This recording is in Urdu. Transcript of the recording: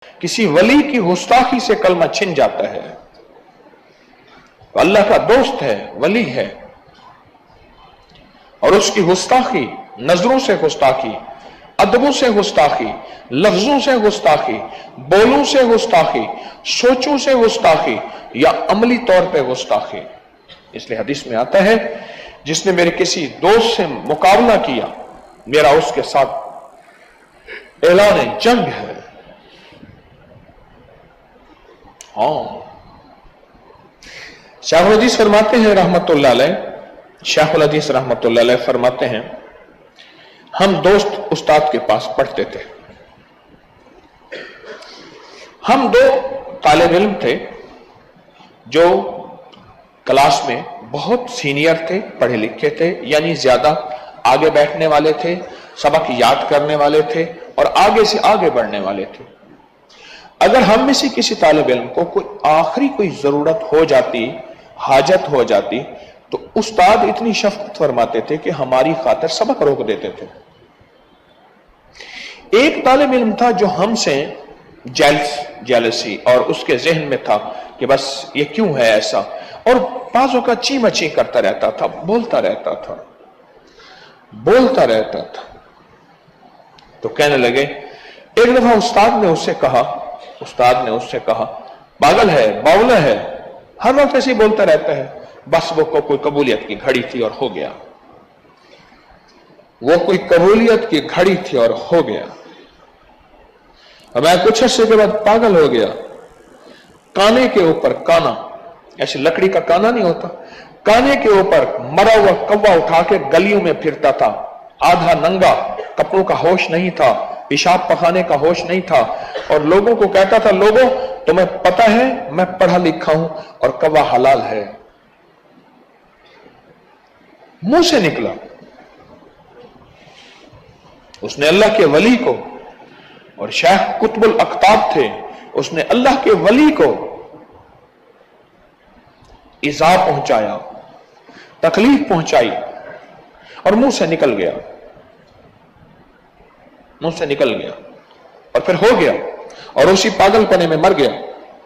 کسی ولی کی گستاخی سے کلمہ چھن جاتا ہے، اللہ کا دوست ہے، ولی ہے، اور اس کی گستاخی، نظروں سے گستاخی، ادبوں سے گستاخی، لفظوں سے گستاخی، بولوں سے گستاخی، سوچوں سے گستاخی، یا عملی طور پہ گستاخی. اس لیے حدیث میں آتا ہے جس نے میرے کسی دوست سے مقابلہ کیا میرا اس کے ساتھ اعلان جنگ ہے. ہاں، شیخ الحدیث فرماتے ہیں رحمت اللہ علیہ، شیخ الحدیث رحمت اللہ علیہ فرماتے ہیں ہم دوست استاد کے پاس پڑھتے تھے. ہم دو طالب علم تھے جو کلاس میں بہت سینئر تھے، پڑھے لکھے تھے، یعنی زیادہ آگے بیٹھنے والے تھے، سبق یاد کرنے والے تھے اور آگے سے آگے بڑھنے والے تھے. اگر ہم میں سے کسی طالب علم کو کوئی ضرورت ہو جاتی، حاجت ہو جاتی، تو استاد اتنی شفقت فرماتے تھے کہ ہماری خاطر سبق روک دیتے تھے. ایک طالب علم تھا جو ہم سے جیلسی اور اس کے ذہن میں تھا کہ بس یہ کیوں ہے ایسا، اور بعضوں کا چی مچی کرتا رہتا تھا، بولتا رہتا تھا. تو کہنے لگے، ایک دفعہ استاد نے اس سے کہا پاگل ہے، باولا ہے، ہر وقت ایسے بولتا رہتا ہے. بس وہ کوئی قبولیت کی گھڑی تھی اور ہو گیا. میں کچھ عرصے کے بعد پاگل ہو گیا. کانے کے اوپر کانا، ایسے لکڑی کا کانا نہیں ہوتا، کانے کے اوپر مرا ہوا کوا اٹھا کے گلیوں میں پھرتا تھا، آدھا ننگا، کپڑوں کا ہوش نہیں تھا، پیشاب پخانے کا ہوش نہیں تھا، اور لوگوں کو کہتا تھا لوگوں تمہیں پتہ ہے میں پڑھا لکھا ہوں اور کوا حلال ہے. منہ سے نکلا. اس نے اللہ کے ولی کو، اور شیخ قطب الاقطاب تھے، اس نے اللہ کے ولی کو ایذا پہنچایا، تکلیف پہنچائی، اور منہ سے نکل گیا، اور پھر ہو گیا، اور اسی پاگل پنے میں مر گیا.